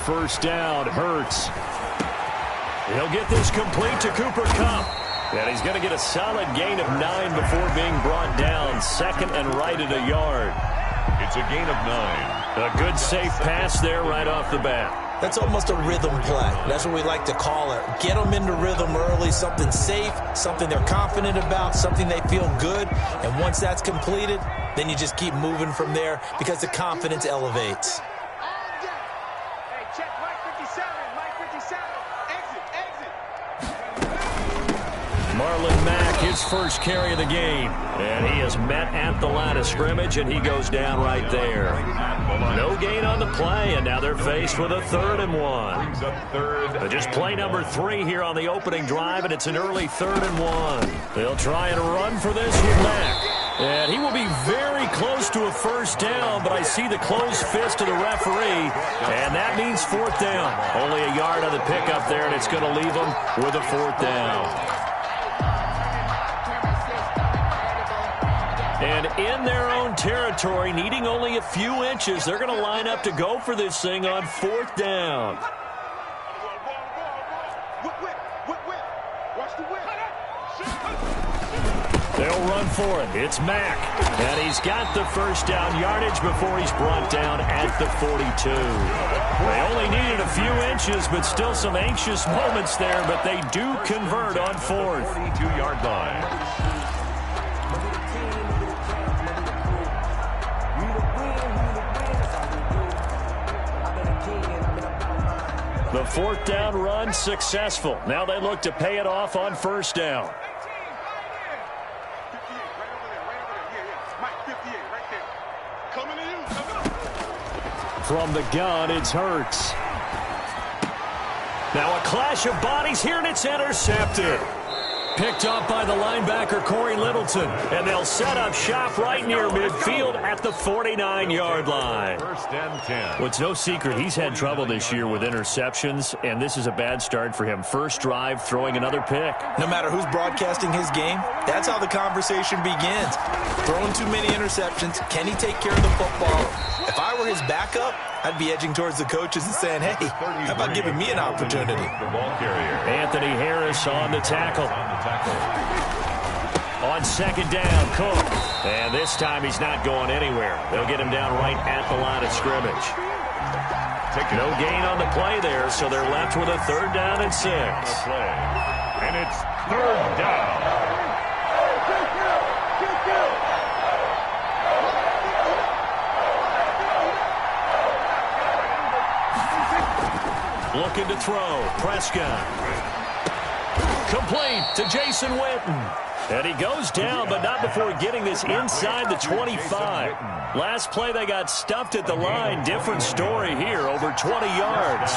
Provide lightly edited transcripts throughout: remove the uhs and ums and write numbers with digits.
first down. Hurts. He'll get this complete to Cooper Kupp. And he's going to get a solid gain of 9 before being brought down. Second and right at a yard. It's a gain of 9. A good safe pass there right off the bat. That's almost a rhythm play. That's what we like to call it. Get them into rhythm early, something safe, something they're confident about, something they feel good. And once that's completed, then you just keep moving from there because the confidence elevates. Hey, check Mike 57. Mike 57. Exit. Marlon Mack, his first carry of the game. And he is met at the line of scrimmage, and he goes down right there. No gain on the play, and now they're faced with a 3rd and 1. Just play number 3 here on the opening drive, and it's an early 3rd and 1. They'll try and run for this with Mack. And he will be very close to a first down, but I see the closed fist of the referee, and that means 4th down. Only a yard on the pickup there, and it's going to leave them with a 4th down. And in their own territory, needing only a few inches, they're going to line up to go for this thing on 4th down. They'll run for it. It's Mack. And he's got the first down yardage before he's brought down at the 42. They only needed a few inches, but still some anxious moments there, but they do convert on 4th. 42-yard line. The 4th down run successful. Now they look to pay it off on first down. From the gun, it's Hurts. Now a clash of bodies here, and it's intercepted. Picked up by the linebacker, Corey Littleton. And they'll set up shop right near midfield at the 49-yard line. First and 10. Well, it's no secret he's had trouble this year with interceptions, and this is a bad start for him. First drive, throwing another pick. No matter who's broadcasting his game, that's how the conversation begins. Throwing too many interceptions, can he take care of the football? If I were his backup, I'd be edging towards the coaches and saying, hey, how about giving me an opportunity? The ball carrier. Anthony Harris on the tackle. On second down, Cook. And this time he's not going anywhere. They'll get him down right at the line of scrimmage. No gain on the play there, so they're left with a 3rd down and 6. And it's 3rd down. Looking to throw. Prescott. Complete to Jason Witten. And he goes down, but not before getting this inside the 25. Last play, they got stuffed at the line. Different story here, over 20 yards.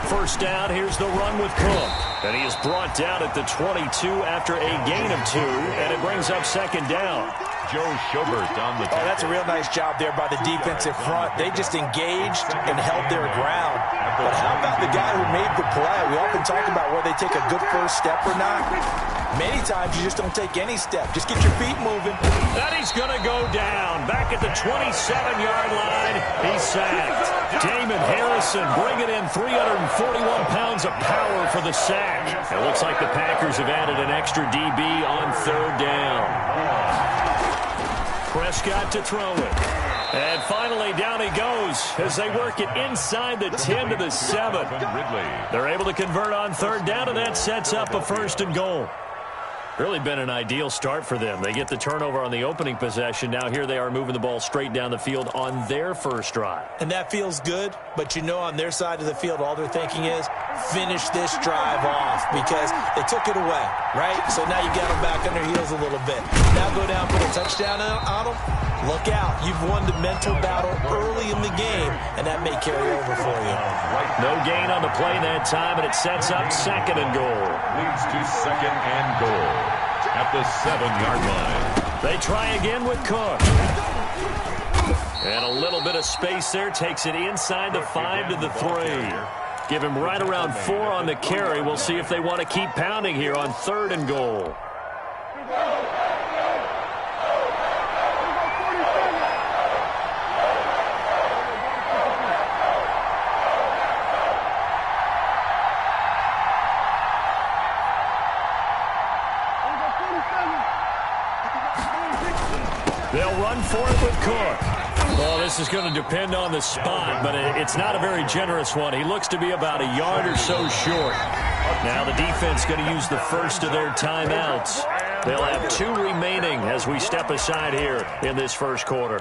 First down, here's the run with Cook. And he is brought down at the 22 after a gain of 2, and it brings up second down. Joe Schobert on the tackle. Oh, that's a real nice job there by the defensive front. They just engaged and held their ground. But how about the guy who made the play? We often talk about whether they take a good first step or not. Many times you just don't take any step. Just get your feet moving. And he's going to go down. Back at the 27-yard line, he's sacked. Damon Harrison bringing in 341 pounds of power for the sack. It looks like the Packers have added an extra DB on 3rd down. Prescott to throw it. And finally, down he goes as they work it inside the 10 to the 7. They're able to convert on 3rd down, and that sets up a 1st and goal. Really been an ideal start for them. They get the turnover on the opening possession. Now here they are moving the ball straight down the field on their first drive. And that feels good, but you know on their side of the field, all they're thinking is finish this drive off because they took it away, right? So now you got them back on their heels a little bit. Now go down, put a touchdown on them. Look out. You've won the mental battle early in the game, and that may carry over for you. No gain on the play that time, and it sets up 2nd and goal. Leads to 2nd and goal at the 7-yard line. They try again with Cook. And a little bit of space there takes it inside the 5 to the 3. Give him right around 4 on the carry. We'll see if they want to keep pounding here on 3rd and goal. They'll run for it with Cook. Well, this is going to depend on the spot, but it's not a very generous one. He looks to be about a yard or so short. Now the defense going to use the first of their timeouts. They'll have 2 remaining as we step aside here in this first quarter.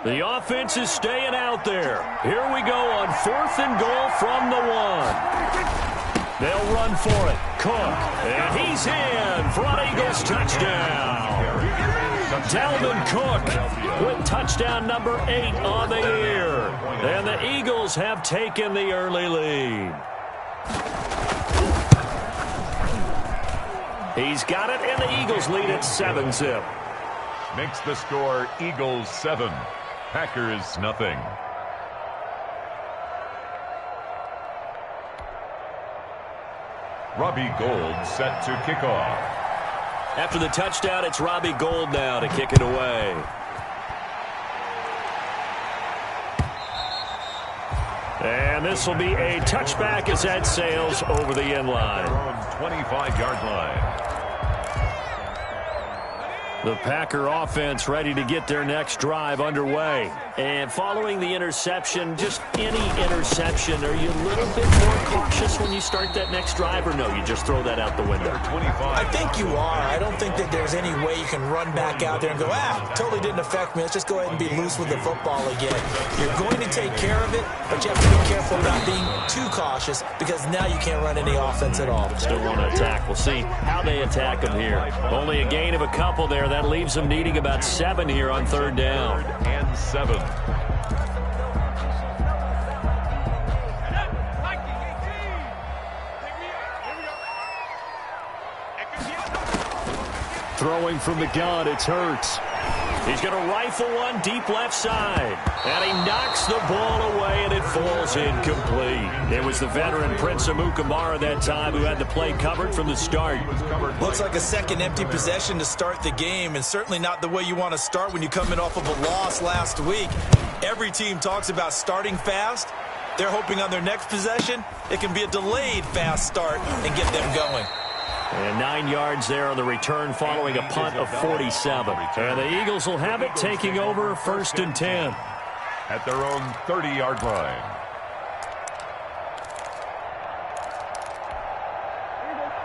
The offense is staying out there. Here we go on 4th and goal from the 1. They'll run for it. Cook. And he's in for an Eagles touchdown. Dalvin Cook with touchdown number 8 on the year. And the Eagles have taken the early lead. He's got it, and the Eagles lead at 7-zip. Makes the score Eagles 7, Packers nothing. Robbie Gould set to kick off. After the touchdown, it's Robbie Gould now to kick it away. And this will be a touchback as that sails over the end line. 25-yard line. The Packer offense ready to get their next drive underway. And following the interception, just any interception, are you a little bit more cautious when you start that next drive, or no, you just throw that out the window? I think you are. I don't think that there's any way you can run back out there and go, totally didn't affect me. Let's just go ahead and be loose with the football again. You're going to take care of it, but you have to be careful about being too cautious because now you can't run any offense at all. Still want to attack. We'll see how they attack them here. Only a gain of a couple there. That leaves them needing about 7 here on 3rd down. 3rd and 7. Throwing from the gun, it's Hurts. He's going to rifle one deep left side. And he knocks the ball away, and it falls incomplete. It was the veteran Prince Amukamara that time who had the play covered from the start. Looks like a second empty possession to start the game, and certainly not the way you want to start when you're coming off of a loss last week. Every team talks about starting fast. They're hoping on their next possession, it can be a delayed fast start and get them going. And 9 yards there on the return following a punt of 47. And the Eagles will have it taking over 1st and 10. At their own 30-yard line.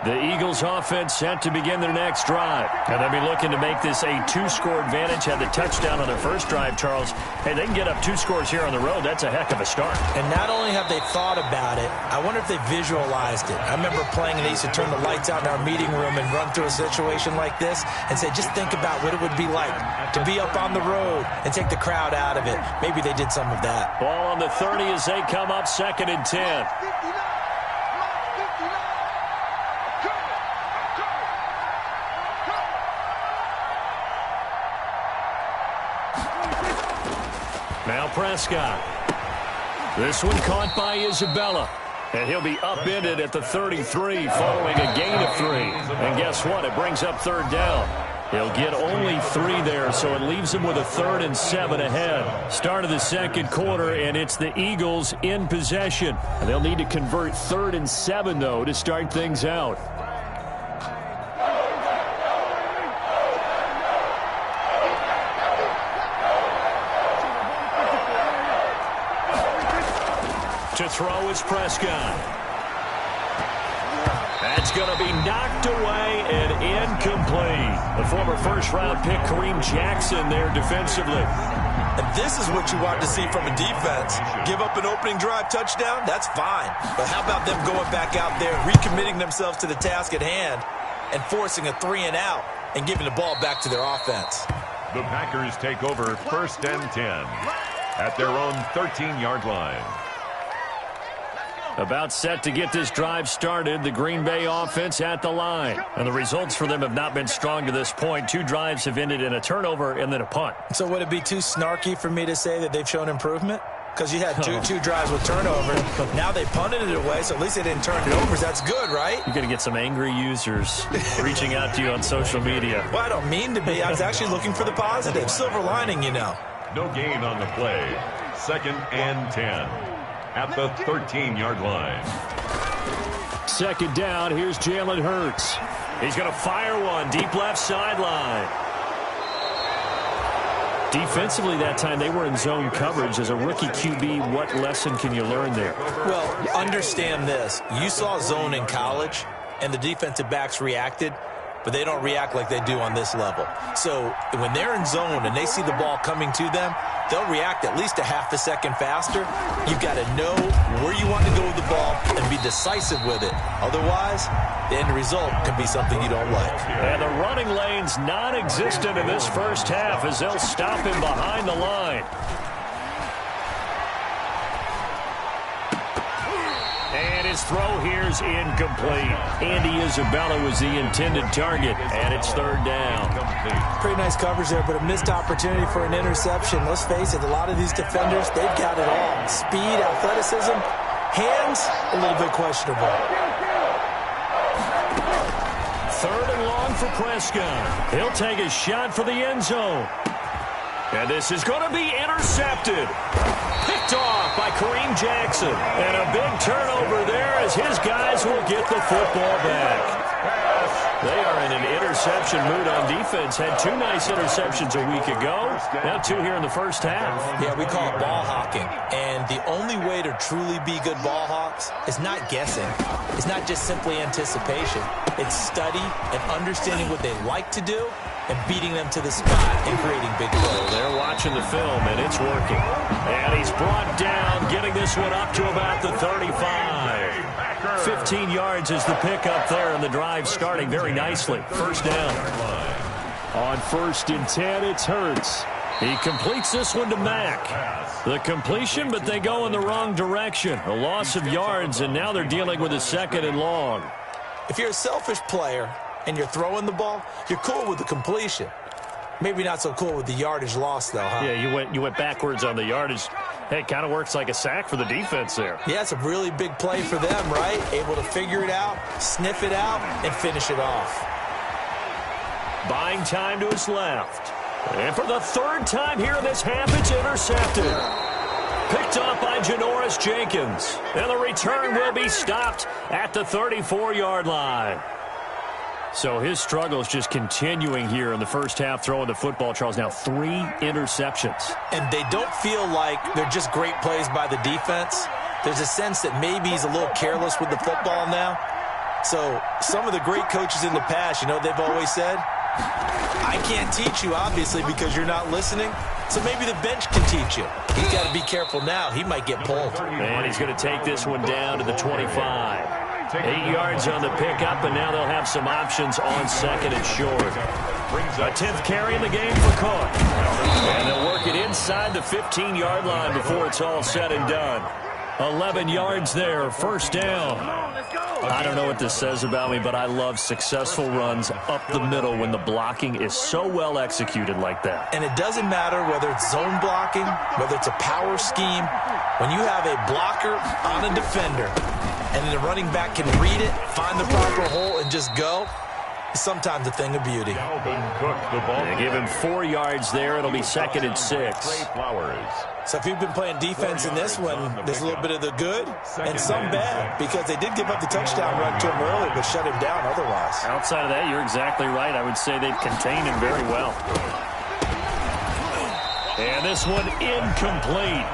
The Eagles offense set to begin their next drive. And they'll be looking to make this a 2-score advantage. Had the touchdown on their first drive, Charles. Hey, they can get up 2 scores here on the road. That's a heck of a start. And not only have they thought about it, I wonder if they visualized it. I remember playing and they used to turn the lights out in our meeting room and run through a situation like this and say, just think about what it would be like to be up on the road and take the crowd out of it. Maybe they did some of that. Ball on the 30 as they come up 2nd and 10. Now Prescott. This one caught by Isabella. And he'll be upended at the 33 following a gain of 3. And guess what? It brings up 3rd down. He'll get only 3 there, so it leaves him with a 3rd and 7 ahead. Start of the second quarter, and it's the Eagles in possession. And they'll need to convert 3rd and 7, though, to start things out. To throw is Prescott. That's going to be knocked away and incomplete. The former first-round pick Kareem Jackson there defensively. And this is what you want to see from a defense. Give up an opening drive touchdown, that's fine. But how about them going back out there, recommitting themselves to the task at hand, and forcing a 3-and-out and giving the ball back to their offense. The Packers take over 1st and 10 at their own 13-yard line. About set to get this drive started, the Green Bay offense at the line. And the results for them have not been strong to this point. 2 drives have ended in a turnover and then a punt. So would it be too snarky for me to say that they've shown improvement? Because you had two drives with turnover. Now they punted it away, so at least they didn't turn it over. That's good, right? You're going to get some angry users reaching out to you on social media. Well, I don't mean to be. I was actually looking for the positive. Silver lining, you know. No gain on the play. 2nd and 10 at the 13-yard line. 2nd down. Here's Jalen Hurts. He's going to fire one deep left sideline. Defensively that time, they were in zone coverage. As a rookie QB, what lesson can you learn there? Well, understand this. You saw zone in college, and the defensive backs reacted, but they don't react like they do on this level. So when they're in zone and they see the ball coming to them, they'll react at least a half a second faster. You've got to know where you want to go with the ball and be decisive with it. Otherwise, the end result can be something you don't like. And the running lane's non-existent in this first half as they'll stop him behind the line. And his throw here's incomplete. Andy Isabella was the intended target, and it's 3rd down. Pretty nice coverage there, but a missed opportunity for an interception. Let's face it, a lot of these defenders, they've got it all. Speed, athleticism, hands, a little bit questionable. 3rd and long for Prescott. He'll take a shot for the end zone. And this is going to be intercepted. Picked off by Kareem Jackson. And a big turnover there as his guys will get the football back. They are in an interception mood on defense. Had 2 nice interceptions a week ago. Now 2 here in the first half. Yeah, we call it ball hawking. And the only way to truly be good ball hawks is not guessing. It's not just simply anticipation. It's study and understanding what they like to do and beating them to the spot and creating big plays. They're watching the film, and it's working. And he's brought down, getting this one up to about the 35. 15 yards is the pickup there, and the drive starting very nicely. 1st down. On 1st and 10, it's Hurts. He completes this one to Mack. The completion, but they go in the wrong direction. A loss of yards, and now they're dealing with a 2nd and long. If you're a selfish player and you're throwing the ball, you're cool with the completion. Maybe not so cool with the yardage loss, though, huh? Yeah, you went backwards on the yardage. Hey, it kind of works like a sack for the defense there. Yeah, it's a really big play for them, right? Able to figure it out, sniff it out, and finish it off. Buying time to his left. And for the 3rd time here in this half, it's intercepted. Picked off by Janoris Jenkins. And the return will be stopped at the 34-yard line. So his struggles just continuing here in the first half, throwing the football, Charles. Now 3 interceptions. And they don't feel like they're just great plays by the defense. There's a sense that maybe he's a little careless with the football now. So some of the great coaches in the past, you know, they've always said, I can't teach you, obviously, because you're not listening. So maybe the bench can teach you. He's got to be careful now. He might get pulled. And he's going to take this one down to the 25. 8 yards on the pickup, and now they'll have some options on 2nd and short. A 10th carry in the game for Cook. And they'll work it inside the 15-yard line before it's all said and done. 11 yards there, 1st down. I don't know what this says about me, but I love successful runs up the middle when the blocking is so well executed like that. And it doesn't matter whether it's zone blocking, whether it's a power scheme. When you have a blocker on a defender, and then the running back can read it, find the proper hole, and just go, it's sometimes a thing of beauty. They give him 4 yards there. It'll be 2nd and 6. So if you've been playing defense in this one, there's a little bit of the good and some bad, because they did give up the touchdown run to him early, but shut him down otherwise. Outside of that, you're exactly right. I would say they've contained him very well. And this one incomplete.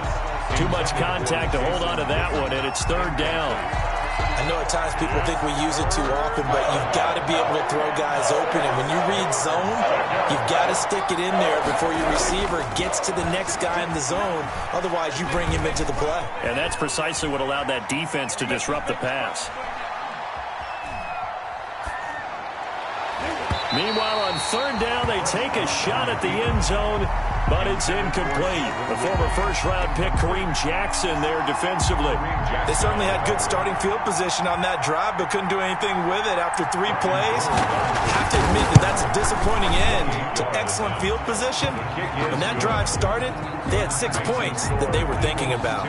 Too much contact to hold on to that one, and it's 3rd down. I know at times people think we use it too often, but you've got to be able to throw guys open. And when you read zone, you've got to stick it in there before your receiver gets to the next guy in the zone. Otherwise, you bring him into the play. And that's precisely what allowed that defense to disrupt the pass. Meanwhile, on 3rd down, they take a shot at the end zone. but it's incomplete. The former first-round pick, Kareem Jackson, there defensively. They certainly had good starting field position on that drive, but couldn't do anything with it after 3 plays. I have to admit that that's a disappointing end to excellent field position. When that drive started, they had 6 points that they were thinking about.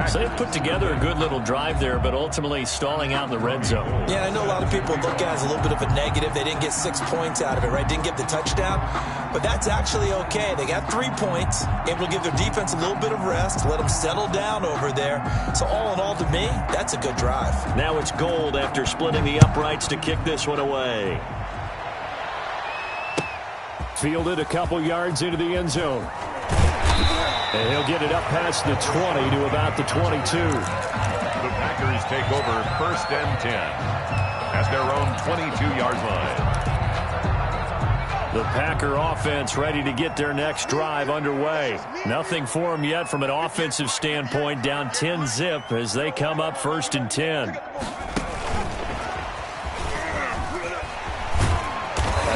So they put together a good little drive there, but ultimately stalling out in the red zone. Yeah, I know a lot of people look at it as a little bit of a negative. They didn't get 6 points out of it, right? Didn't get the touchdown. But that's actually okay. They got 3 points, able to give their defense a little bit of rest, let them settle down over there. So all in all, to me, that's a good drive. Now it's Gold after splitting the uprights to kick this one away. Fielded a couple yards into the end zone. And he'll get it up past the 20 to about the 22. The Packers take over 1st and 10 at their own 22-yard line. The Packer offense ready to get their next drive underway. Nothing for them yet from an offensive standpoint. Down 10-zip as they come up 1st and 10.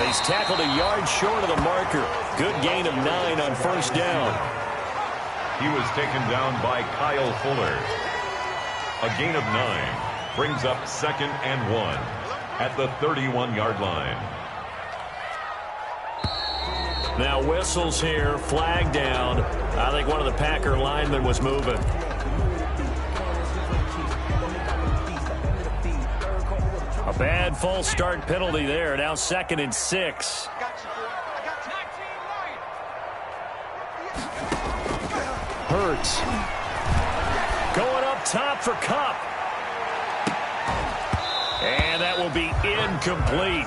He's tackled a yard short of the marker. Good gain of 9 on 1st down. He was taken down by Kyle Fuller. A gain of 9 brings up 2nd and 1 at the 31-yard line. Now whistles here, flag down. I think one of the Packer linemen was moving. A bad false start penalty there. Now 2nd and 6. Hurts. Going up top for Kupp. And that will be incomplete.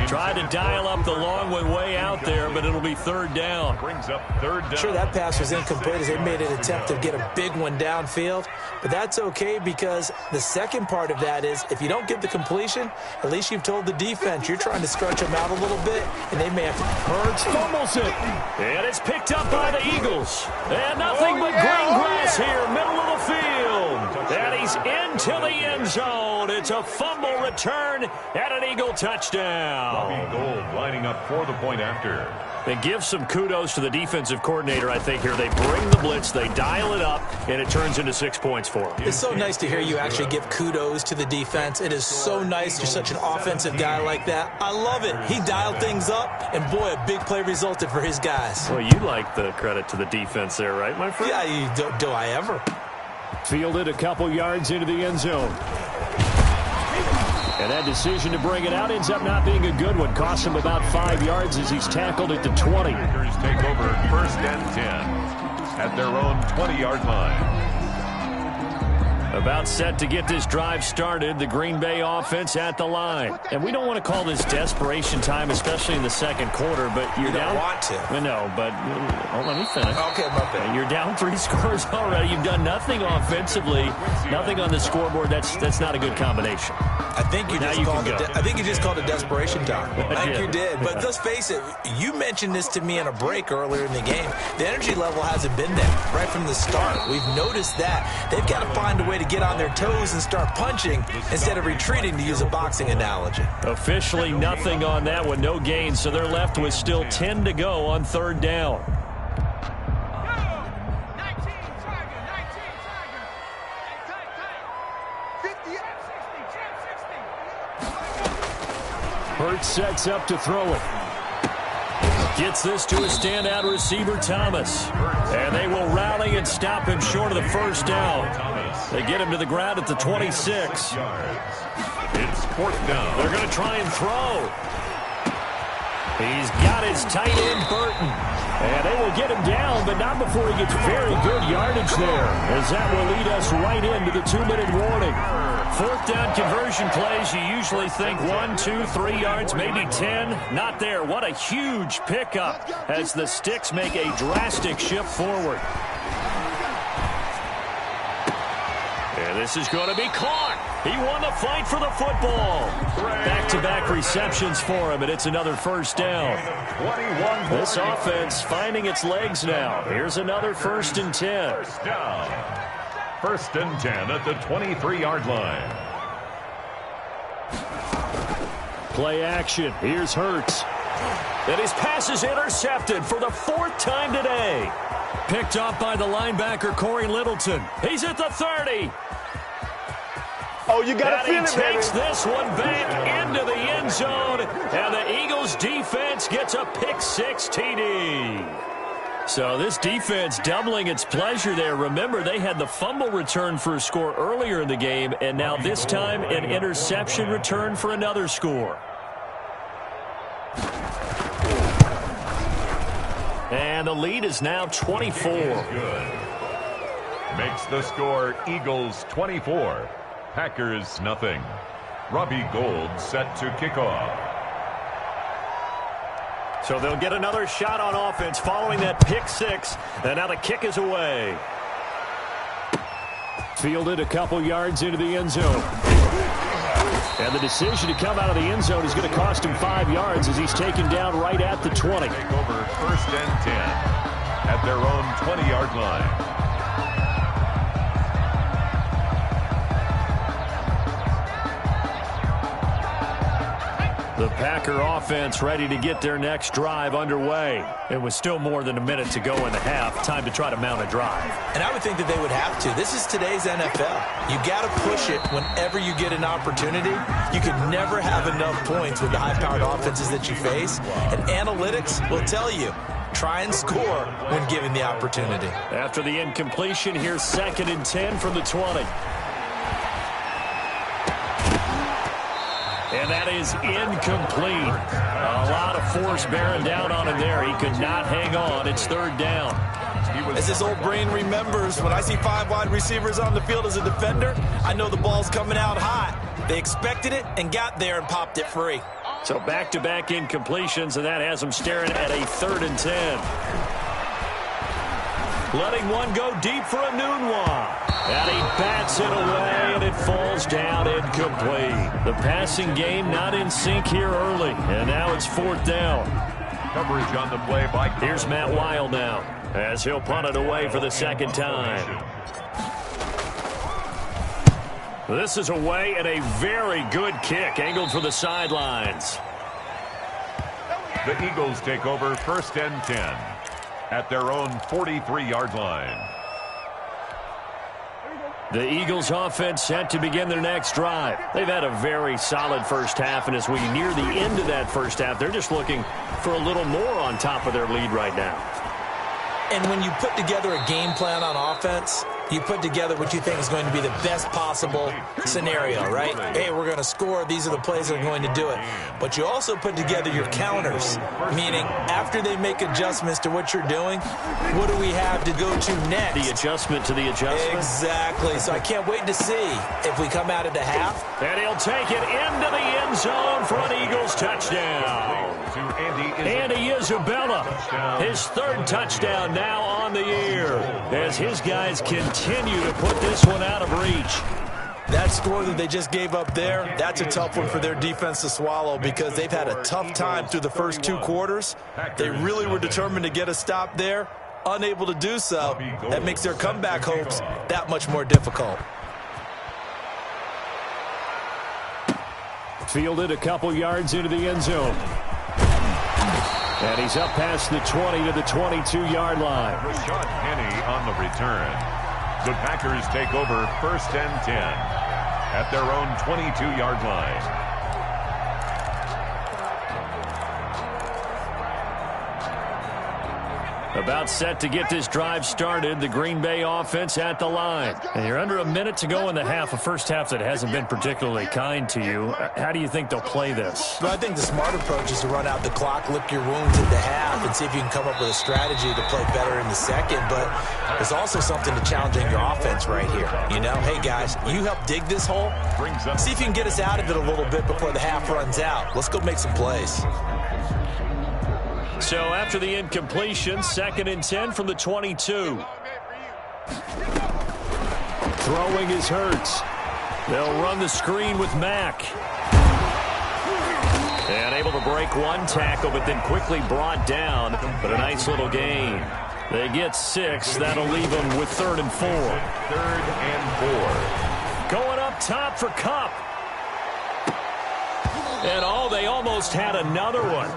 Tried to dial up the long one way out there, but it'll be 3rd down. Brings up 3rd down. Sure, that pass was incomplete as they made an attempt to get a big one downfield. But that's okay because the second part of that is if you don't get the completion, at least you've told the defense you're trying to stretch them out a little bit, and they may have to. Hurts fumbles it. And it's picked up by the Eagles. And nothing but green grass here, middle of the field. And he's into the end zone. It's a fumble return and an Eagle touchdown. Bobby Gold lining up for the point after. They give some kudos to the defensive coordinator, I think, here. They bring the blitz, they dial it up, and it turns into 6 points for them. It's so nice to hear you actually give kudos to the defense. It is so nice. You're such an offensive guy like that. I love it. He dialed things up, and boy, a big play resulted for his guys. Well, you like the credit to the defense there, right, my friend? Yeah, do I ever? Fielded a couple yards into the end zone. And that decision to bring it out ends up not being a good one. Costs him about 5 yards as he's tackled at the 20. Packers take over 1st and 10 at their own 20-yard line. About set to get this drive started. The Green Bay offense at the line. And we don't want to call this desperation time, especially in the second quarter, but you're down. You don't want to. No, but let me finish. Okay, my bad. You're down 3 scores already. You've done nothing offensively, nothing on the scoreboard. That's not a good combination. I think you just called it desperation time. I think you did. But let's face it, you mentioned this to me in a break earlier in the game. The energy level hasn't been there right from the start. We've noticed that. They've got to find a way to get on their toes and start punching instead of retreating, to use a boxing analogy. Officially nothing on that one, no gain, so they're left with still 10 to go on 3rd down. Hurts sets up to throw it. Gets this to a standout receiver, Thomas. And they will rally and stop him short of the 1st down. They get him to the ground at the 26. It's 4th down. They're going to try and throw. He's got his tight end, Burton. And they will get him down, but not before he gets very good yardage there, as that will lead us right into the 2-minute warning. 4th down conversion plays, you usually think 1, 2, 3 yards, maybe 10. Not there. What a huge pickup as the Sticks make a drastic shift forward. And this is going to be caught. He won the fight for the football. Back-to-back receptions for him, and it's another 1st down. This offense finding its legs now. Here's another 1st and 10. 1st down. 1st and 10 at the 23-yard line. Play action. Here's Hurts. And his pass is intercepted for the 4th time today. Picked off by the linebacker, Corey Littleton. He's at the 30. Oh, you got to feel it, baby. He takes this one back into the end zone, and the Eagles defense gets a pick-6 TD. So this defense doubling its pleasure there. Remember, they had the fumble return for a score earlier in the game, and now this time an interception return for another score. And the lead is now 24. Makes the score Eagles 24, Packers nothing. Robbie Gould set to kick off. So they'll get another shot on offense following that pick-6, and now the kick is away. Fielded a couple yards into the end zone. And the decision to come out of the end zone is going to cost him 5 yards as he's taken down right at the 20. Take over 1st and 10 at their own 20-yard line. The Packer offense ready to get their next drive underway. It was still more than a minute to go in the half. Time to try to mount a drive. And I would think that they would have to. This is today's NFL. You got to push it whenever you get an opportunity. You can never have enough points with the high-powered offenses that you face. And analytics will tell you, try and score when given the opportunity. After the incompletion, here's 2nd and 10 from the 20. And that is incomplete. A lot of force bearing down on him there. He could not hang on. It's 3rd down. As his old brain remembers, when I see 5 wide receivers on the field as a defender, I know the ball's coming out hot. They expected it and got there and popped it free. So back-to-back incompletions, and that has them staring at a 3rd and 10. Letting one go deep for a noon one. And he bats it away, and it falls down incomplete. The passing game not in sync here early, and now it's 4th down. Coverage on the play by... Here's Matt Weil now, as he'll punt it away for the 2nd time. This is away, and a very good kick, angled for the sidelines. The Eagles take over 1st and 10 at their own 43-yard line. The Eagles offense set to begin their next drive. They've had a very solid first half, and as we near the end of that first half, they're just looking for a little more on top of their lead right now. And when you put together a game plan on offense, you put together what you think is going to be the best possible scenario, right? Hey, we're going to score. These are the plays that are going to do it. But you also put together your counters, meaning after they make adjustments to what you're doing, what do we have to go to next? The adjustment to the adjustment. Exactly. So I can't wait to see if we come out at the half. And he'll take it into the end zone for an Eagles touchdown. Andy Isabella, his 3rd touchdown now on the year, as his guys continue to put this one out of reach. That score that they just gave up there, that's a tough one for their defense to swallow because they've had a tough time through the first 2 quarters. They really were determined to get a stop there, unable to do so. That makes their comeback hopes that much more difficult. Fielded a couple yards into the end zone. And he's up past the 20 to the 22-yard line. Rashad Penny on the return. The Packers take over 1st and 10 at their own 22-yard line. About set to get this drive started. The Green Bay offense at the line. And you're under a minute to go in the half. A first half that hasn't been particularly kind to you. How do you think they'll play this? Well, I think the smart approach is to run out the clock, lick your wounds at the half, and see if you can come up with a strategy to play better in the second. But there's also something to challenging your offense right here. You know, hey, guys, you help dig this hole. See if you can get us out of it a little bit before the half runs out. Let's go make some plays. So after the incompletion, 2nd and 10 from the 22. Throwing is Hurts. They'll run the screen with Mack. And able to break one tackle, but then quickly brought down. But a nice little gain. They get 6. That'll leave them with 3rd and 4. 3rd and 4. Going up top for Kupp. And oh, they almost had another one.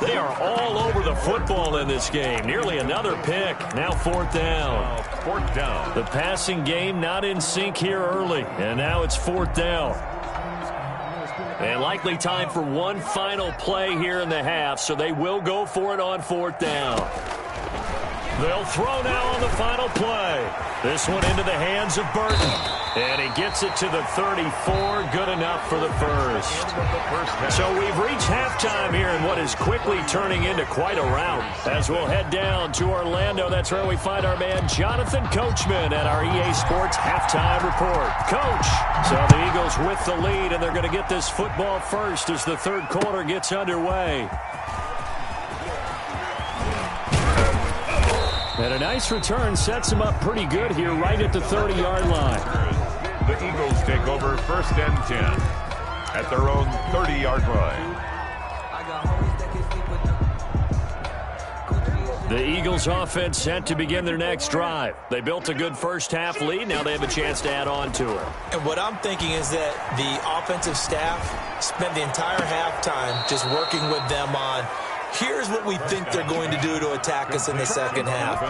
They are all over the football in this game. Nearly another pick. Now 4th down. 4th down. The passing game not in sync here early. And now it's 4th down. And likely time for one final play here in the half, so they will go for it on 4th down. They'll throw now on the final play. This one into the hands of Burton. And he gets it to the 34. Good enough for the first. So we've reached halftime here in what is quickly turning into quite a rout. As we'll head down to Orlando, that's where we find our man Jonathan Coachman at our EA Sports Halftime Report. Coach, so the Eagles with the lead, and they're going to get this football first as the third quarter gets underway. And a nice return sets them up pretty good here right at the 30-yard line. The Eagles take over 1st and 10 at their own 30-yard line. The Eagles offense set to begin their next drive. They built a good first-half lead. Now they have a chance to add on to it. And what I'm thinking is that the offensive staff spent the entire halftime just working with them on here's what we think they're going to do to attack us in the second half.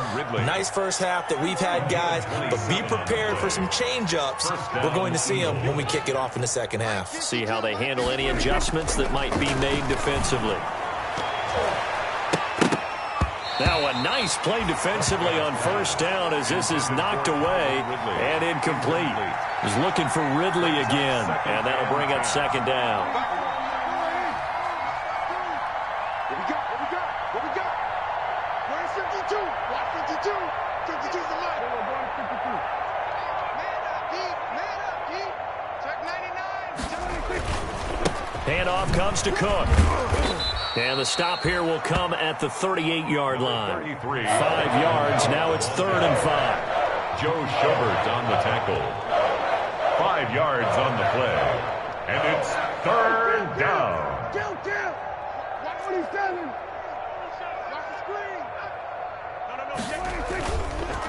Nice first half that we've had, guys, but be prepared for some change-ups. We're going to see them when we kick it off in the second half. See how they handle any adjustments that might be made defensively. Now a nice play defensively on 1st down as this is knocked away and incomplete. He's looking for Ridley again, and that'll bring up 2nd down. Handoff comes to Cook. And the stop here will come at the 38-yard line. 5 yards. Now it's 3rd and 5. Joe Schobert on the tackle. 5 yards on the play. And it's 3rd down. Kill. Watch 47. Watch the screen.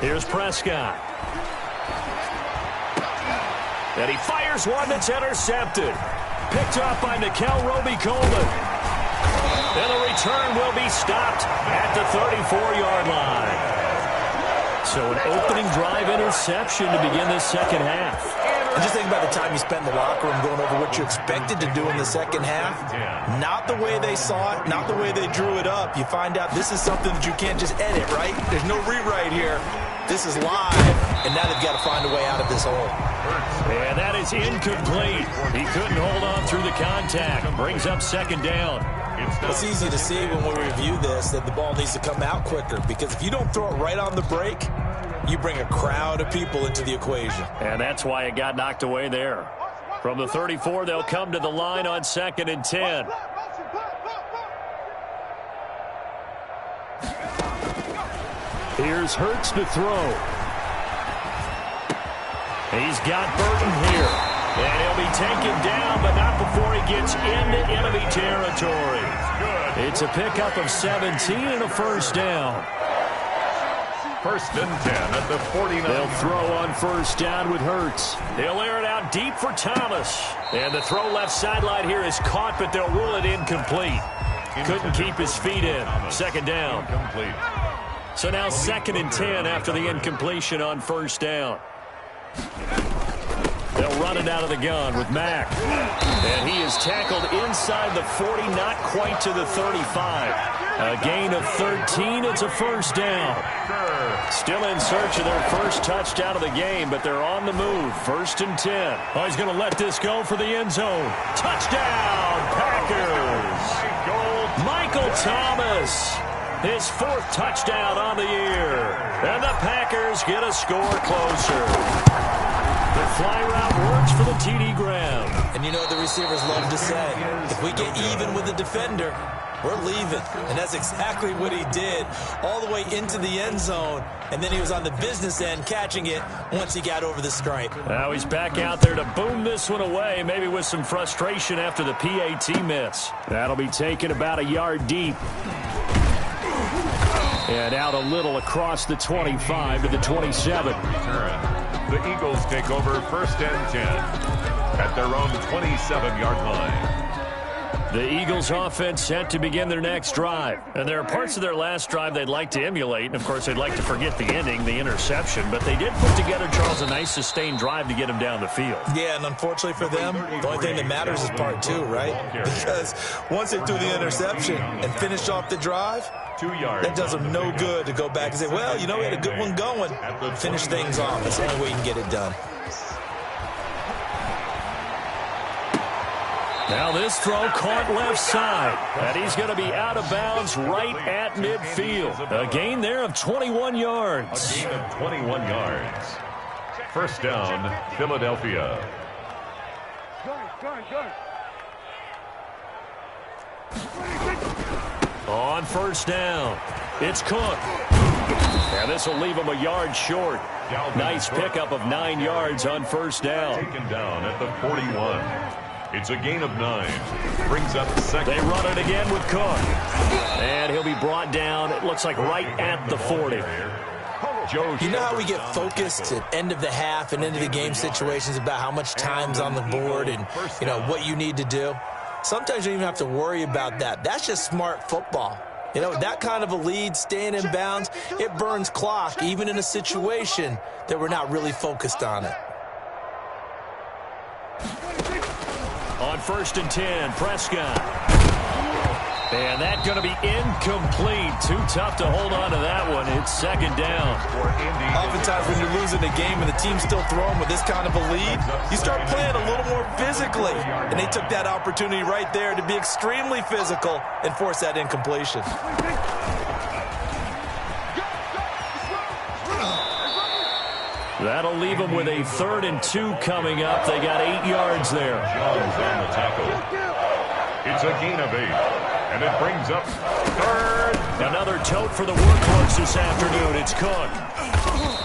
Here's Prescott. And he fires one that's intercepted. Picked off by Nickel Roby-Coleman. And the return will be stopped at the 34-yard line. So an opening drive interception to begin this second half. And just think about the time you spent in the locker room going over what you expected to do in the second half. Not the way they saw it, not the way they drew it up. You find out this is something that you can't just edit, right? There's no rewrite here. This is live, and now they've got to find a way out of this hole. And that is incomplete. He couldn't hold on through the contact. Brings up 2nd down. It's easy to see when we review this that the ball needs to come out quicker, because if you don't throw it right on the break, you bring a crowd of people into the equation. And that's why it got knocked away there. From the 34, they'll come to the line on 2nd and 10. Here's Hurts to throw. He's got Burton here. And he'll be taken down, but not before he gets into enemy territory. It's a pickup of 17 and a 1st down. 1st and 10 at the 49. They'll throw on 1st down with Hurts. They'll air it out deep for Thomas. And the throw left sideline here is caught, but they'll rule it incomplete. Couldn't keep his feet in. 2nd down. Incomplete. So now 2nd and 10 after the incompletion on 1st down. They'll run it out of the gun with Mack. And he is tackled inside the 40, not quite to the 35. A gain of 13. It's a 1st down. Still in search of their first touchdown of the game, but they're on the move. 1st and 10. Oh, he's going to let this go for the end zone. Touchdown, Packers. Michael Thomas. His 4th touchdown on the year. And the Packers get a score closer. The fly route works for the TD Graham. And you know what the receivers love to say? If we get even with the defender, we're leaving. And that's exactly what he did, all the way into the end zone. And then he was on the business end catching it once he got over the stripe. Now he's back out there to boom this one away, maybe with some frustration after the PAT miss. That'll be taken about a yard deep. And out a little across the 25 to the 27. The Eagles take over 1st and 10 at their own 27-yard line. The Eagles offense set to begin their next drive. And there are parts of their last drive they'd like to emulate. And, of course, they'd like to forget the ending, the interception. But they did put together, Charles, a nice sustained drive to get him down the field. Yeah, and unfortunately for them, the only thing that matters is part two, right? Because once they threw the interception and finished off the drive, 2 yards. that does them no good to go back and say, well, you know, we had a good one going. Finish things off. That's the only way you can get it done. Now this throw caught left side, and he's going to be out of bounds right at midfield. A gain there of 21 yards. A gain of 21 yards. First down, Philadelphia. On first down, it's Cook. And this will leave him a yard short. Nice pickup of 9 yards on first down. Taken down at the 41. It's a gain of 9. Brings up second. They run it again with Cook. And he'll be brought down, it looks like, right at the 40. You know how we get focused at end of the half and into the game situations about how much time's on the board and, you know, what you need to do? Sometimes you don't even have to worry about that. That's just smart football. You know, that kind of a lead, staying in bounds, it burns clock, even in a situation that we're not really focused on it. On first and 10, Prescott. And that's going to be incomplete. Too tough to hold on to that one. It's second down. Oftentimes when you're losing a game and the team's still throwing with this kind of a lead, you start playing a little more physically. And they took that opportunity right there to be extremely physical and force that incompletion. That'll leave them with a 3rd and 2 coming up. They got 8 yards there. Jones on the tackle. It's a gain of 8. And it brings up 3rd. Another tote for the workhorse this afternoon. It's Cook.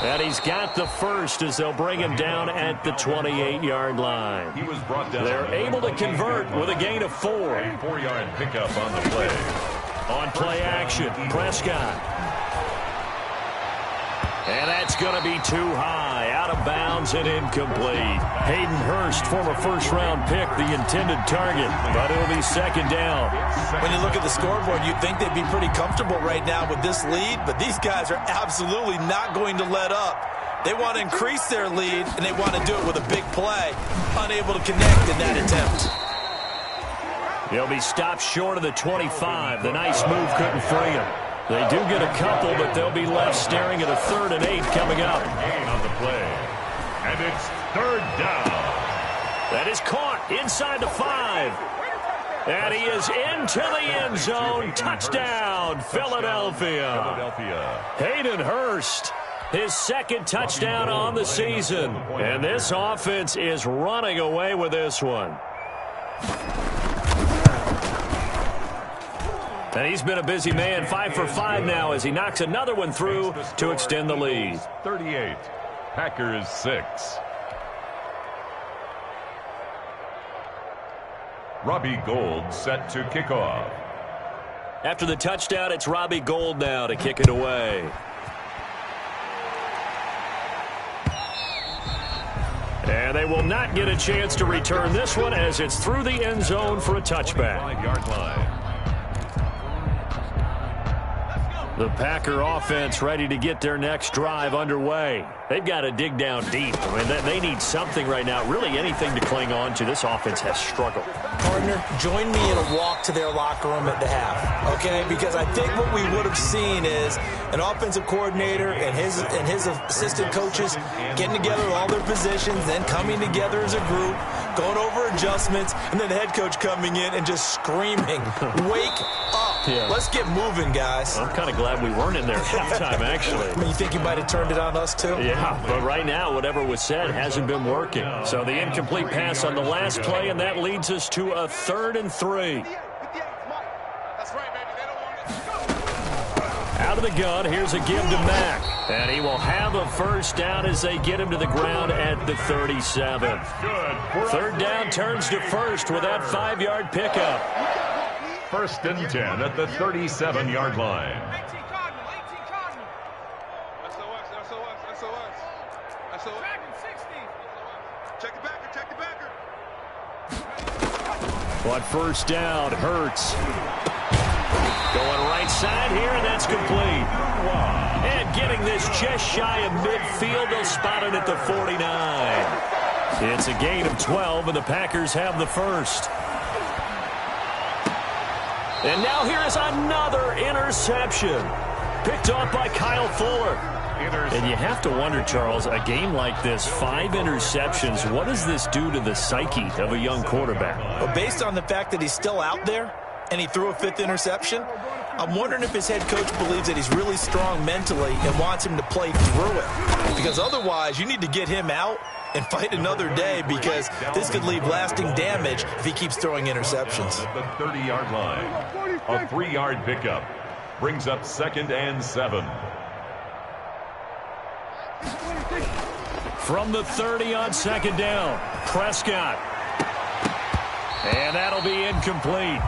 And he's got the first as they'll bring him down at the 28-yard line. He was brought down. They're able to convert with a gain of 4. A 4-yard pickup on the play. On play action, Prescott. And that's going to be too high, out of bounds and incomplete. Hayden Hurst, former first-round pick, the intended target, but it'll be second down. When you look at the scoreboard, you'd think they'd be pretty comfortable right now with this lead, but these guys are absolutely not going to let up. They want to increase their lead, and they want to do it with a big play. Unable to connect in that attempt. He'll be stopped short of the 25. The nice move couldn't free him. They do get a couple, but they'll be left staring at a 3rd and 8 coming up. Gain on the play. And it's 3rd down. That is caught inside the 5. And he is into the end zone. Touchdown, Philadelphia. Hayden Hurst, his 2nd touchdown on the season. And this offense is running away with this one. And he's been a busy man, 5 for 5 now as he knocks another one through to extend the lead. 38, Packers 6. Robbie Gould set to kick off. After the touchdown, it's Robbie Gould now to kick it away. And they will not get a chance to return this one as it's through the end zone for a touchback. 5-yard line. The Packer offense ready to get their next drive underway. They've got to dig down deep. I mean, they need something right now, really anything to cling on to. This offense has struggled. Partner, join me in a walk to their locker room at the half, okay? Because I think what we would have seen is an offensive coordinator and his assistant coaches getting together all their positions, then coming together as a group, going over adjustments, and then the head coach coming in and just screaming, "Wake up. Yeah. Let's get moving, guys." I'm kind of glad we weren't in there at halftime, actually. I mean, you think you might have turned it on us, too? Yeah, but right now, whatever was said hasn't been working. So the incomplete pass on the last play, and that leads us to a 3rd and 3. Out of the gun, here's a give to Mack. And he will have a first down as they get him to the ground at the 37. 3rd down turns to 1st with that 5-yard pickup. 1st and 10 at the 37-yard line. But first down, Hurts. Going right side here, and that's complete. And getting this just shy of midfield, they'll spot it at the 49. It's a gain of 12, and the Packers have the first. And now here is another interception. Picked off by Kyle Fuller. And you have to wonder, Charles, a game like this, 5 interceptions, what does this do to the psyche of a young quarterback? Well, based on the fact that he's still out there and he threw a 5th interception, I'm wondering if his head coach believes that he's really strong mentally and wants him to play through it. Because otherwise, you need to get him out and fight another day, because this could leave lasting damage if he keeps throwing interceptions. At the 30-yard line, a 3-yard pickup brings up 2nd and 7. From the 30 on 2nd down, Prescott. And that'll be incomplete.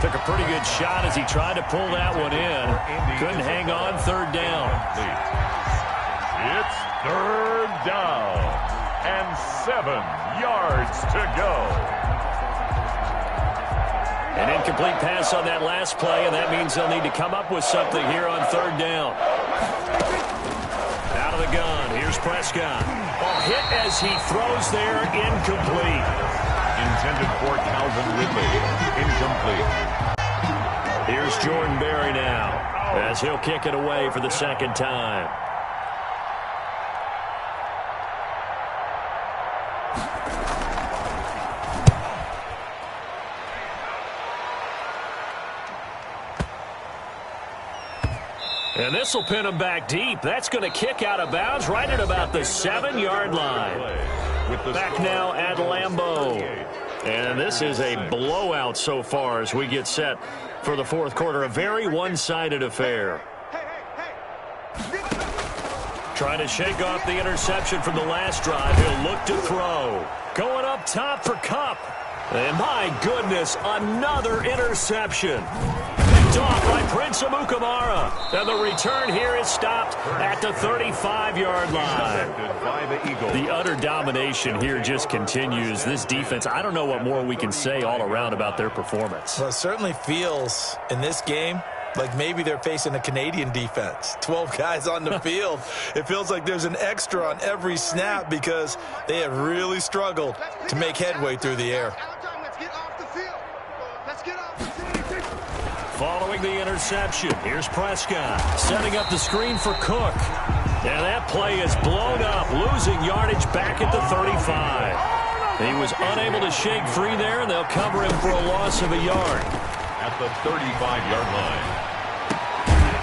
Took a pretty good shot as he tried to pull that one in. Couldn't hang on 3rd down. It's 3rd down and 7 yards to go. An incomplete pass on that last play, and that means they'll need to come up with something here on 3rd down. Out of the gun, here's Prescott. Oh, hit as he throws there, incomplete. Intended for Calvin Ridley, incomplete. Here's Jordan Berry now, as he'll kick it away for the 2nd time. And this will pin him back deep. That's going to kick out of bounds right at about the 7-yard line. Back now at Lambeau. And this is a blowout so far as we get set for the 4th quarter. A very one-sided affair. Trying to shake off the interception from the last drive. He'll look to throw. Going up top for Kupp. And my goodness, another interception. Off by Prince Amukamara. And the return here is stopped at the 35-yard line. The utter domination here just continues. This defense, I don't know what more we can say all around about their performance. Well, it certainly feels in this game like maybe they're facing a Canadian defense. 12 guys on the field. It feels like there's an extra on every snap because they have really struggled to make headway through the air. Following the interception, here's Prescott setting up the screen for Cook. And that play is blown up, losing yardage back at the 35. He was unable to shake free there, and they'll cover him for a loss of a yard. At the 35-yard line.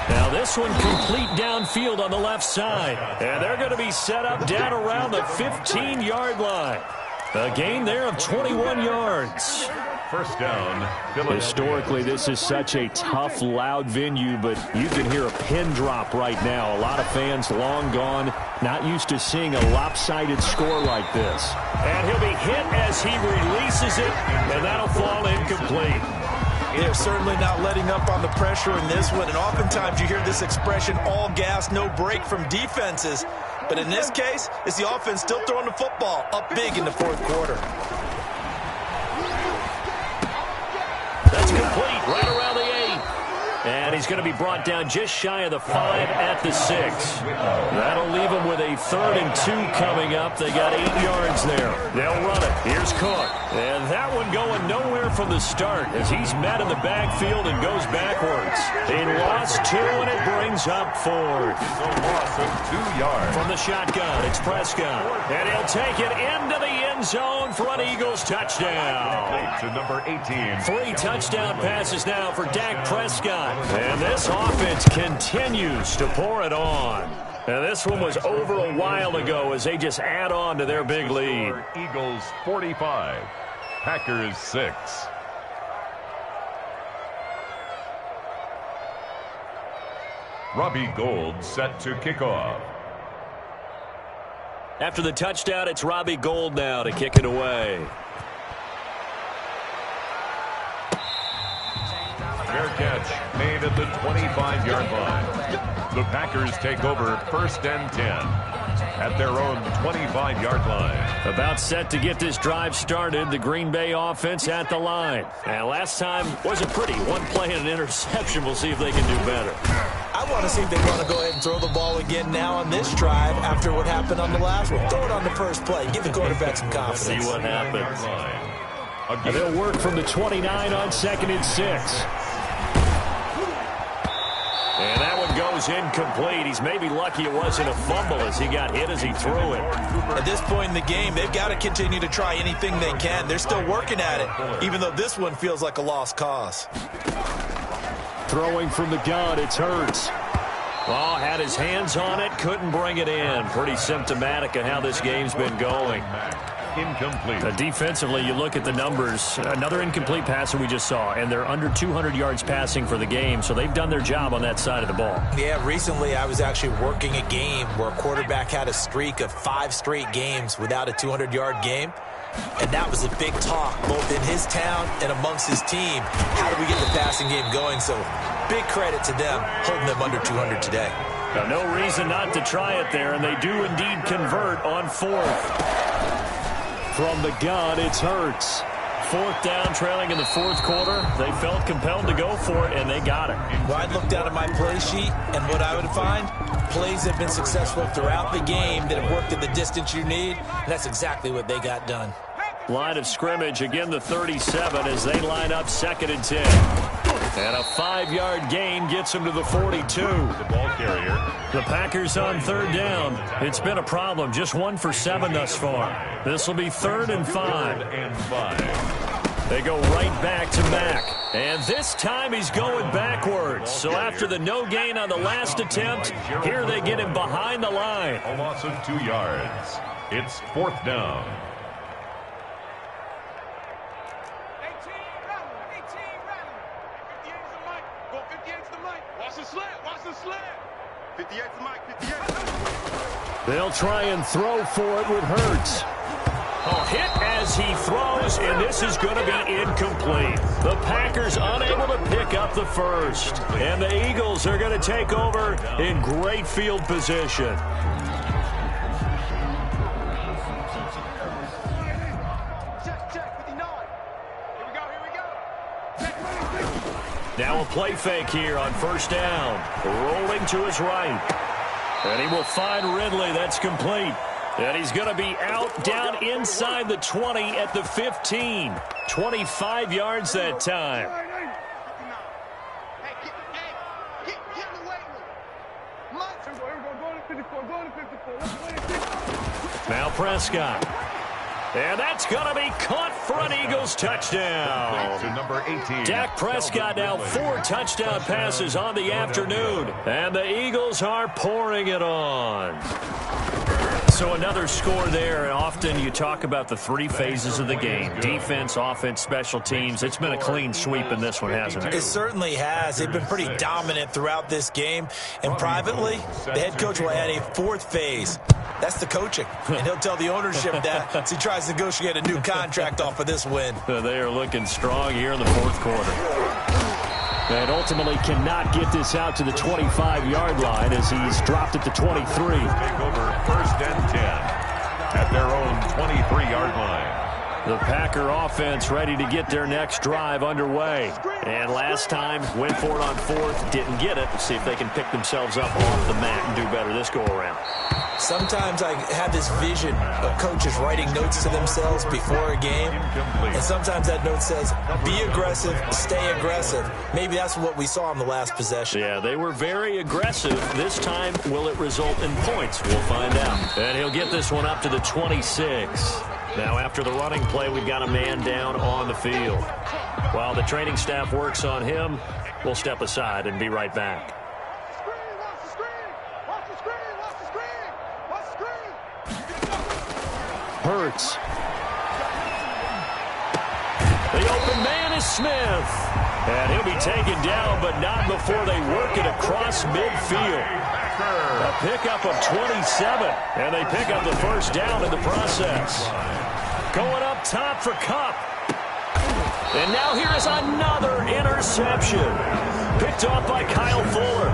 Now this one complete downfield on the left side. And they're going to be set up down around the 15-yard line. A gain there of 21 yards. First down. Historically, this is such a tough, loud venue, but you can hear a pin drop right now. A lot of fans long gone, not used to seeing a lopsided score like this. And he'll be hit as he releases it, and that'll fall incomplete. They're certainly not letting up on the pressure in this one, and oftentimes you hear this expression, all gas, no break from defenses. But in this case, it's the offense still throwing the football up big in the 4th quarter. That's complete right around the 8. And he's going to be brought down just shy of the 5 at the 6. That'll leave him with a 3rd and 2 coming up. They got 8 yards there. They'll run it. Here's Cook. And that one going nowhere from the start as he's met in the backfield and goes backwards. He lost 2, and it brings up 4th. A loss of 2 yards. From the shotgun, it's Prescott. And he'll take it into the end zone for an Eagles touchdown. To number 18. 3 touchdown passes now for Dak Prescott. And this offense continues to pour it on. And this one was over a while ago as they just add on to their big lead. Eagles 45, Packers 6. Robbie Gould set to kick off. After the touchdown, it's Robbie Gould now to kick it away. Fair catch made at the 25-yard line. The Packers take over 1st and 10. at their own 25-yard line. About set to get this drive started, the Green Bay offense at the line. And last time wasn't pretty. One play and an interception. We'll see if they can do better. I want to see if they want to go ahead and throw the ball again now on this drive after what happened on the last one. Throw it on the first play. Give the quarterback some confidence. See what happens. And they'll work from the 29 on 2nd and 6. And that one goes incomplete. He's maybe lucky it wasn't a fumble as he got hit as he threw it. At this point in the game, they've got to continue to try anything they can. They're still working at it, even though this one feels like a lost cause. Throwing from the gun, it's Hurts. Oh, had his hands on it, couldn't bring it in. Pretty symptomatic of how this game's been going. Incomplete. Defensively, you look at the numbers. Another incomplete pass that we just saw, and they're under 200 yards passing for the game, so they've done their job on that side of the ball. Yeah, recently I was actually working a game where a quarterback had a streak of 5 straight games without a 200-yard game, and that was a big talk both in his town and amongst his team. How do we get the passing game going? So big credit to them holding them under 200 today. Now, no reason not to try it there, and they do indeed convert on 4th. From the gun, it's Hurts. 4th down, trailing in the 4th quarter. They felt compelled to go for it, and they got it. Well, I'd look down at my play sheet, and what I would find, plays have been successful throughout the game that have worked at the distance you need, and that's exactly what they got done. Line of scrimmage, again the 37 as they line up 2nd and 10. And a 5-yard gain gets them to the 42. The ball carrier. The Packers on 3rd down. It's been a problem. Just 1 for 7 thus far. This will be 3rd and 5. 3rd and 5. They go right back to Mack. And this time he's going backwards. So after the no gain on the last attempt, here they get him behind the line. A loss of 2 yards. It's 4th down. 18, run. 58 is the mic. Go 58 is the mic. Watch the slant. 58 is the mic. They'll try and throw for it with Hurts. Oh, hit as he throws, and this is going to be incomplete. The Packers unable to pick up the first. And the Eagles are going to take over in great field position. Check, 59. Here we go. Now a play fake here on 1st down. Rolling to his right. And he will find Ridley. That's complete. And he's going to be out down inside the 20 at the 15. 25 yards that time. Now Prescott. And that's going to be caught for an Eagles touchdown. To number 18. Dak Prescott now 4 touchdown passes on the afternoon. And the Eagles are pouring it on. So another score there, and often you talk about the 3 phases of the game. Defense, offense, special teams. It's been a clean sweep in this one, hasn't it? It certainly has. They've been pretty dominant throughout this game. And privately, the head coach will add a 4th phase. That's the coaching. And he'll tell the ownership that as he tries to negotiate a new contract off of this win. They are looking strong here in the 4th quarter. And ultimately cannot get this out to the 25-yard line as he's dropped at the 23. Take over 1st and 10 at their own 23-yard line. The Packer offense ready to get their next drive underway. And last time, went for it on 4th, didn't get it. Let's see if they can pick themselves up off the mat and do better this go-around. Sometimes I have this vision of coaches writing notes to themselves before a game. And sometimes that note says, be aggressive, stay aggressive. Maybe that's what we saw in the last possession. Yeah, they were very aggressive. This time, will it result in points? We'll find out. And he'll get this one up to the 26. Now, after the running play, we've got a man down on the field. While the training staff works on him, we'll step aside and be right back. Hurts. The open man is Smith. And he'll be taken down, but not before they work it across midfield. A pickup of 27, and they pick up the 1st down in the process. Going up top for Kupp. And now here is another interception. Picked off by Kyle Fuller.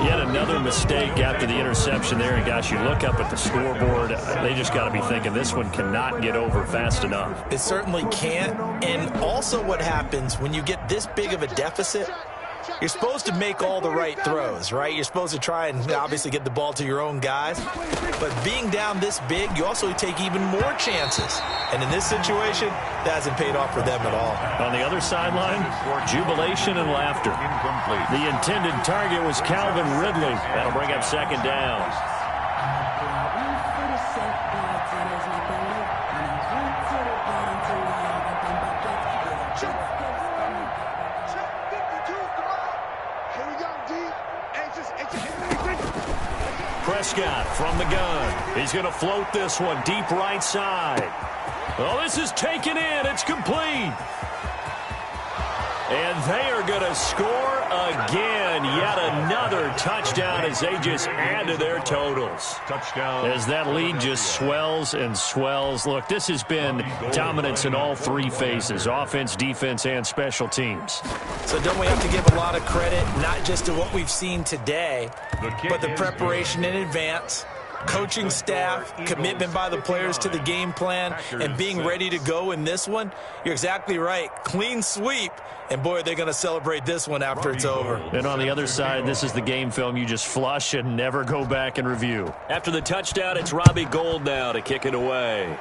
Yet another mistake after the interception there. And, gosh, you look up at the scoreboard, they just got to be thinking this one cannot get over fast enough. It certainly can't. And also what happens when you get this big of a deficit, you're supposed to make all the right throws, right? You're supposed to try and obviously get the ball to your own guys. But being down this big, you also take even more chances. And in this situation, that hasn't paid off for them at all. On the other sideline, jubilation and laughter. Incomplete. The intended target was Calvin Ridley. That'll bring up second down. Prescott from the gun. He's going to float this one deep right side. Oh, this is taken in. It's complete. And they are going to score again. Yet another touchdown as they just add to their totals. Touchdown. As that lead just swells and swells. Look, this has been dominance in all three phases, offense, defense, and special teams. So don't we have to give a lot of credit, not just to what we've seen today, but the preparation in advance, coaching staff, commitment by the players to the game plan, and being ready to go in this one? You're exactly right. Clean sweep. And, boy, they're going to celebrate this one after it's over. And on the other side, this is the game film you just flush and never go back and review. After the touchdown, it's Robbie Gould now to kick it away.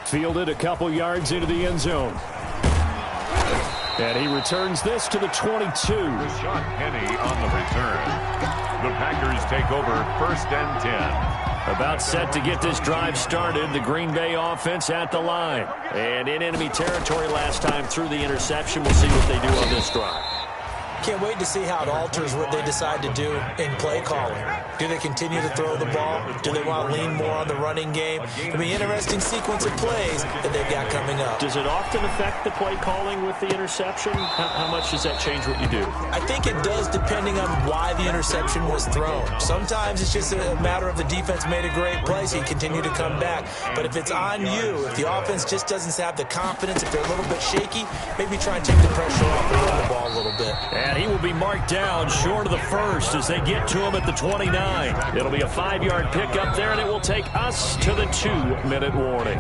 Fielded a couple yards into the end zone. And he returns this to the 22. Rashad Penny on the return. The Packers take over 1st and 10. About set to get this drive started. The Green Bay offense at the line. And in enemy territory last time through the interception. We'll see what they do on this drive. Can't wait to see how it alters what they decide to do in play calling. Do they continue to throw the ball? Do they want to lean more on the running game? It'll be an interesting sequence of plays that they've got coming up. Does it often affect the play calling with the interception? How much does that change what you do? I think it does depending on why the interception was thrown. Sometimes it's just a matter of the defense made a great play, so you continue to come back. But if it's on you, if the offense just doesn't have the confidence, if they're a little bit shaky, maybe try and take the pressure off and run the ball a little bit. And he will be marked down short of the first as they get to him at the 29. It'll be a 5-yard pickup there, and it will take us to the 2-minute warning.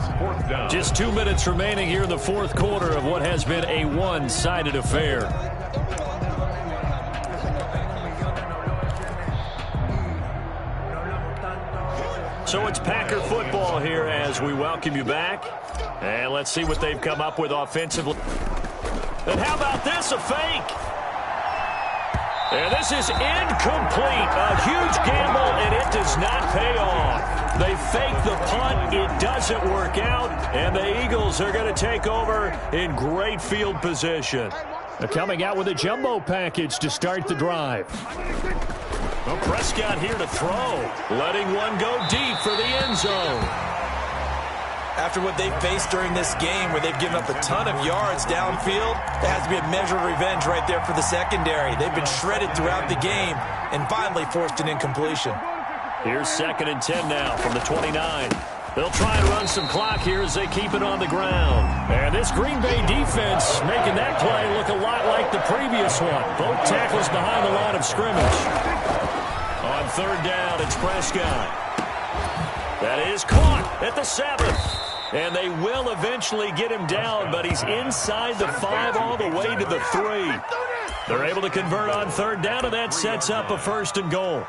Just 2 minutes remaining here in the fourth quarter of what has been a one-sided affair. So it's Packer football here as we welcome you back. And let's see what they've come up with offensively. And how about this, a fake? And this is incomplete. A huge gamble, and it does not pay off. They fake the punt. It doesn't work out, and the Eagles are going to take over in great field position. They're coming out with a jumbo package to start the drive. Well, Prescott here to throw. Letting one go deep for the end zone. After what they've faced during this game where they've given up a ton of yards downfield, there has to be a measure of revenge right there for the secondary. They've been shredded throughout the game and finally forced an incompletion. Here's 2nd and 10 now from the 29. They'll try and run some clock here as they keep it on the ground. And this Green Bay defense making that play look a lot like the previous one. Both tackles behind the line of scrimmage. On 3rd down, it's Prescott. That is caught at the 7. And they will eventually get him down, but he's inside the 5 all the way to the 3. They're able to convert on 3rd down, and that sets up a 1st and goal.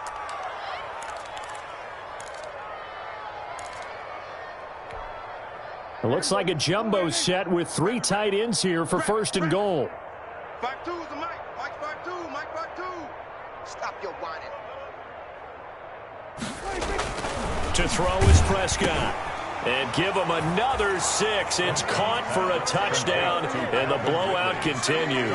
It looks like a jumbo set with 3 tight ends here for 1st and goal. 5-2 is the Mike. Mike 5-2. Mike 5-2. Stop your whining. To throw is Prescott. And give him another 6. It's caught for a touchdown, and the blowout continues.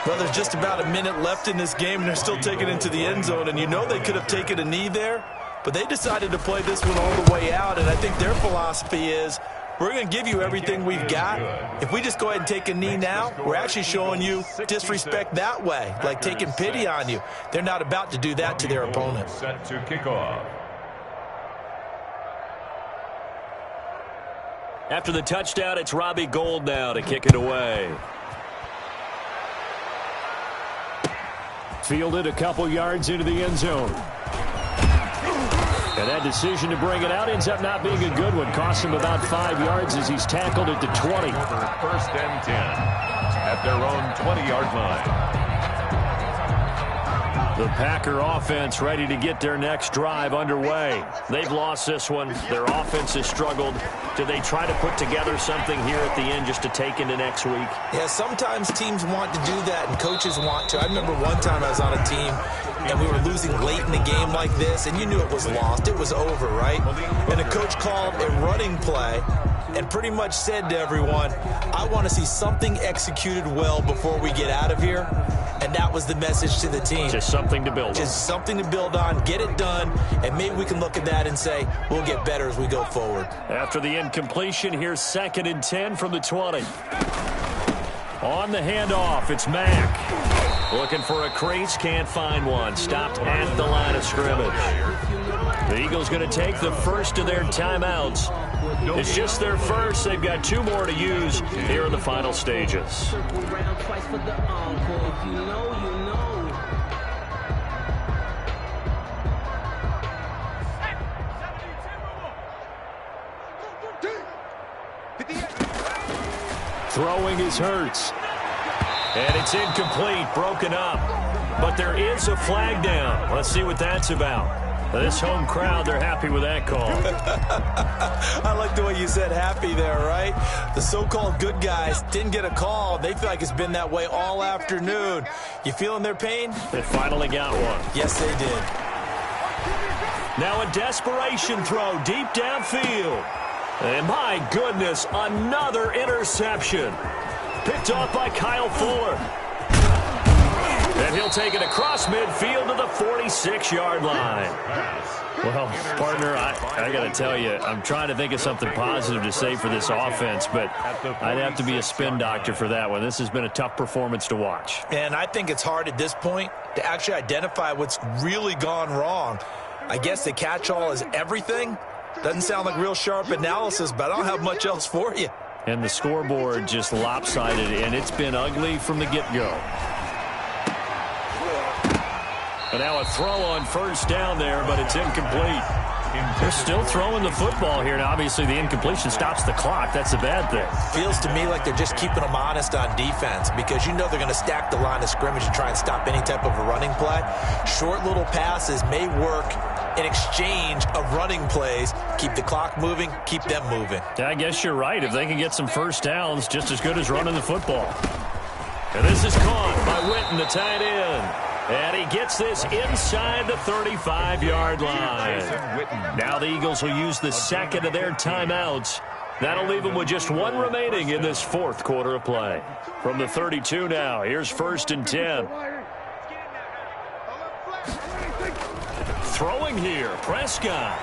Well, there's just about a minute left in this game, and they're still taking it into the end zone. And you know they could have taken a knee there, but they decided to play this one all the way out. And I think their philosophy is, we're going to give you everything we've got. If we just go ahead and take a knee now, we're actually showing you disrespect that way, like taking pity on you. They're not about to do that to their opponent. Set to kick off. After the touchdown, it's Robbie Gould now to kick it away. Fielded a couple yards into the end zone. And that decision to bring it out ends up not being a good one. Costs him about 5 yards as he's tackled at the 20. First and 10 at their own 20-yard line. The Packer offense ready to get their next drive underway. They've lost this one. Their offense has struggled. Do they try to put together something here at the end just to take into next week? Yeah, sometimes teams want to do that and coaches want to. I remember one time I was on a team and we were losing late in the game like this, and you knew it was lost. It was over, right? And the coach called a running play and pretty much said to everyone, I want to see something executed well before we get out of here. And that was the message to the team. Just something to build on. Just something to build on, get it done, and maybe we can look at that and say, we'll get better as we go forward. After the incompletion, here's 2nd and 10 from the 20. On the handoff, it's Mack. Looking for a crease, can't find one. Stopped at the line of scrimmage. The Eagles going to take the first of their timeouts. It's just their first. They've got 2 more to use here in the final stages. Throwing is Hurts. And it's incomplete, broken up. But there is a flag down. Let's see what that's about. This home crowd, they're happy with that call. I like the way you said happy there, right? The so-called good guys didn't get a call. They feel like it's been that way all afternoon. You feeling their pain? They finally got one. Yes, they did. Now a desperation throw deep downfield. And my goodness, another interception. Picked off by Kyle Fuller. And he'll take it across midfield to the 46-yard line. Well, partner, I got to tell you, I'm trying to think of something positive to say for this offense, but I'd have to be a spin doctor for that one. This has been a tough performance to watch. And I think it's hard at this point to actually identify what's really gone wrong. I guess the catch-all is everything. Doesn't sound like real sharp analysis, but I don't have much else for you. And the scoreboard just lopsided, and it's been ugly from the get-go. And now a throw on first down there, but it's incomplete. They're still throwing the football here. Now, obviously, the incompletion stops the clock. That's a bad thing. Feels to me like they're just keeping them honest on defense because you know they're going to stack the line of scrimmage and try and stop any type of a running play. Short little passes may work in exchange of running plays. Keep the clock moving, keep them moving. Yeah, I guess you're right. If they can get some first downs, just as good as running the football. And this is caught by Witten, the tight end. And he gets this inside the 35-yard line. Now the Eagles will use the second of their timeouts. That'll leave them with just 1 remaining in this 4th quarter of play. From the 32 now, here's 1st and 10. Throwing here, Prescott.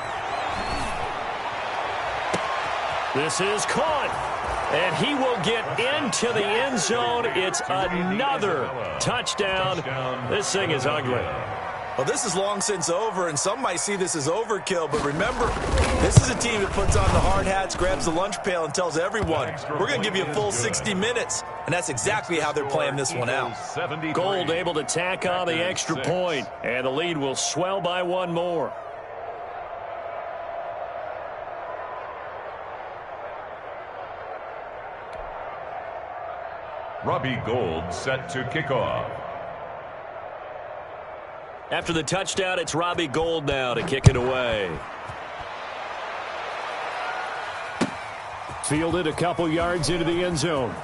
This is caught. And he will get into the end zone. It's another touchdown. This thing is ugly. Well, this is long since over, and some might see this as overkill. But remember, this is a team that puts on the hard hats, grabs the lunch pail, and tells everyone, we're going to give you a full 60 minutes. And that's exactly how they're playing this one out. Gould able to tack on the extra point, and the lead will swell by 1 more. Robbie Gould set to kick off. After the touchdown, it's Robbie Gould now to kick it away. Fielded a couple yards into the end zone.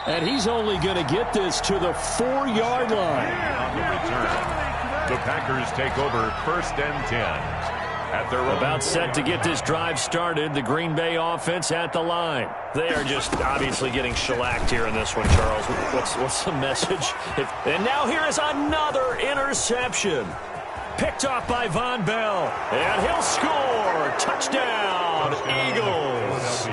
And he's only going to get this to the 4-yard line. On the return, the Packers take over 1st and 10. About set to get this drive started. The Green Bay offense at the line. They are just obviously getting shellacked here in this one, Charles. What's the message? And now here is another interception. Picked off by Von Bell. And he'll score. Touchdown, Eagles.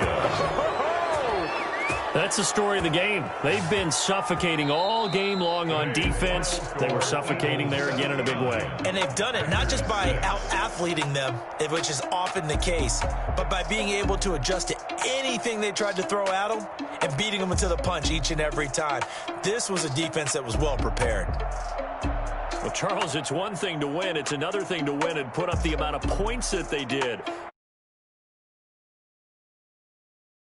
That's the story of the game. They've been suffocating all game long on defense. They were suffocating there again in a big way. And they've done it not just by out-athleting them, which is often the case, but by being able to adjust to anything they tried to throw at them and beating them into the punch each and every time. This was a defense that was well prepared. Well, Charles, it's one thing to win. It's another thing to win and put up the amount of points that they did.